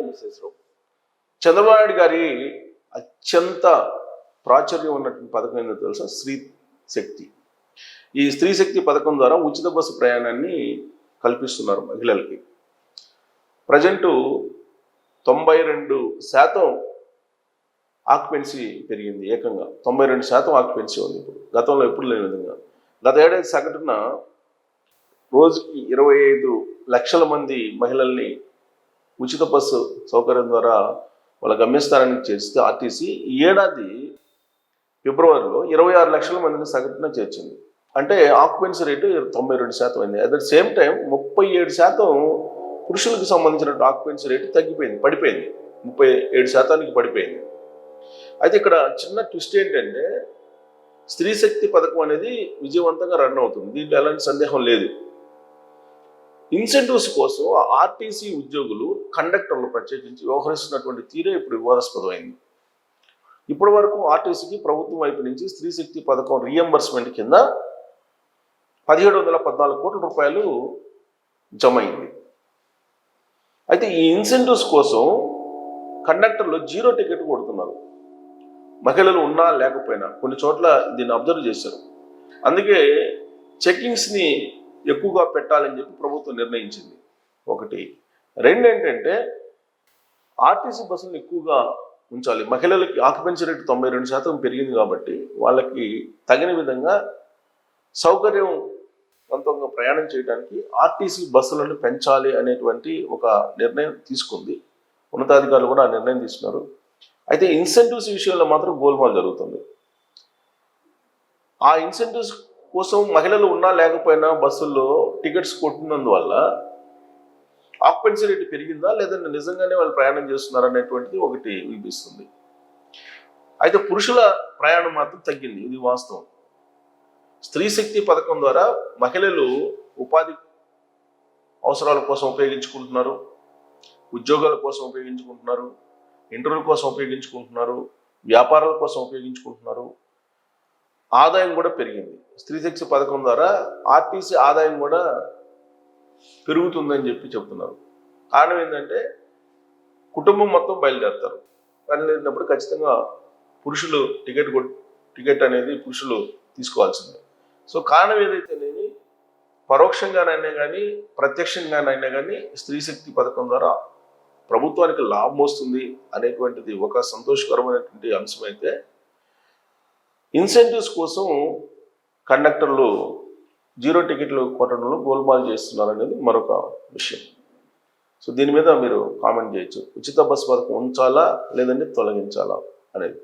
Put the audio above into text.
MSS రావు. చంద్రబాబు నాయుడు గారి అత్యంత ప్రాచుర్యం ఉన్నటువంటి పథకం ఏంటో తెలుసా? స్త్రీ శక్తి. ఈ స్త్రీ శక్తి పథకం ద్వారా ఉచిత బస్సు ప్రయాణాన్ని కల్పిస్తున్నారు మహిళలకి. ప్రజెంటు 92% ఆక్యుపెన్సీ పెరిగింది. ఏకంగా 92% ఆక్యుపెన్సీ ఉంది ఇప్పుడు, గతంలో ఎప్పుడు లేని విధంగా. గత ఏడాది సగటున రోజుకి 25 లక్షల మంది మహిళల్ని ఉచిత బస్సు సౌకర్యం ద్వారా వాళ్ళ గమ్యస్థానానికి చేర్చితే ఆర్టీసీ ఈ ఏడాది ఫిబ్రవరిలో 26 లక్షల మందిని సగటున చేర్చింది. అంటే ఆక్యుపెన్సీ రేటు 92% అయింది. అట్ ద సేమ్ టైం 37% పురుషులకు సంబంధించిన ఆక్యుపెన్సీ రేటు తగ్గిపోయింది, పడిపోయింది, 37%కి పడిపోయింది. అయితే ఇక్కడ చిన్న ట్విస్ట్ ఏంటంటే, స్త్రీ శక్తి పథకం అనేది విజయవంతంగా రన్ అవుతుంది, దీంట్లో ఎలాంటి సందేహం లేదు. ఇన్సెంటివ్స్ కోసం ఆర్టీసీ ఉద్యోగులు, కండక్టర్లు ప్రత్యేకించి వ్యవహరిస్తున్నటువంటి తీరే ఇప్పుడు వివాదాస్పదమైంది. ఇప్పటి వరకు ఆర్టీసీకి ప్రభుత్వం వైపు నుంచి స్త్రీ శక్తి పథకం రీఎంబర్స్మెంట్ కింద 1714 కోట్ల రూపాయలు జమ అయింది. అయితే ఈ ఇన్సెంటివ్స్ కోసం కండక్టర్లు 0 టికెట్ కొడుతున్నారు, మహిళలు ఉన్నా లేకపోయినా. కొన్ని చోట్ల దీన్ని అబ్జర్వ్ చేశారు. అందుకే చెకింగ్స్ని ఎక్కువగా పెట్టాలని చెప్పి ప్రభుత్వం నిర్ణయించింది. ఒకటి. రెండు ఏంటంటే, ఆర్టీసీ బస్సులను ఎక్కువగా ఉంచాలి. మహిళలకి ఆక్యుపెన్సీ రేటు 92% పెరిగింది కాబట్టి వాళ్ళకి తగిన విధంగా సౌకర్యవంతంగా ప్రయాణం చేయడానికి ఆర్టీసీ బస్సులను పెంచాలి అనేటువంటి ఒక నిర్ణయం తీసుకుంది. ఉన్నతాధికారులు కూడా ఆ నిర్ణయం తీసుకున్నారు. అయితే ఇన్సెంటివ్స్ విషయంలో మాత్రం గోల్మాల్ జరుగుతుంది. ఆ ఇన్సెంటివ్స్ కోసం మహిళలు ఉన్నా లేకపోయినా బస్సుల్లో టికెట్స్ కొట్టినందువల్ల ఆక్యుపెన్సీ రేటు పెరిగిందా లేదంటే నిజంగానే వాళ్ళు ప్రయాణం చేస్తున్నారు అనేటువంటిది ఒకటి వినిపిస్తుంది. అయితే పురుషుల ప్రయాణం మాత్రం తగ్గింది, ఇది వాస్తవం. స్త్రీ శక్తి పథకం ద్వారా మహిళలు ఉపాధి అవసరాల కోసం ఉపయోగించుకుంటున్నారు, ఉద్యోగాల కోసం ఉపయోగించుకుంటున్నారు, ఇంటర్వ్యూల కోసం ఉపయోగించుకుంటున్నారు, వ్యాపారాల కోసం ఉపయోగించుకుంటున్నారు. ఆదాయం కూడా పెరిగింది. స్త్రీ శక్తి పథకం ద్వారా ఆర్టీసీ ఆదాయం కూడా పెరుగుతుందని చెప్పి చెప్తున్నారు. కారణం ఏంటంటే, కుటుంబం మొత్తం బయలుదేరినప్పుడు ఖచ్చితంగా పురుషులు టికెట్ అనేది పురుషులు తీసుకోవాల్సిందే. సో కారణం ఏదైతేనేమి, పరోక్షంగానైనా కానీ ప్రత్యక్షంగానైనా కానీ స్త్రీ శక్తి పథకం ద్వారా ప్రభుత్వానికి లాభం వస్తుంది అనేటువంటిది ఒక సంతోషకరమైనటువంటి అంశం. అయితే ఇన్సెంటివ్స్ కోసం కండక్టర్లు 0 టికెట్లు కొట్టడంలో గోల్మాల్ చేస్తున్నారు అనేది మరొక విషయం. సో దీని మీద మీరు కామెంట్ చేయొచ్చు. ఉచిత బస్సు పథకం ఉంచాలా లేదంటే తొలగించాలా అనేది.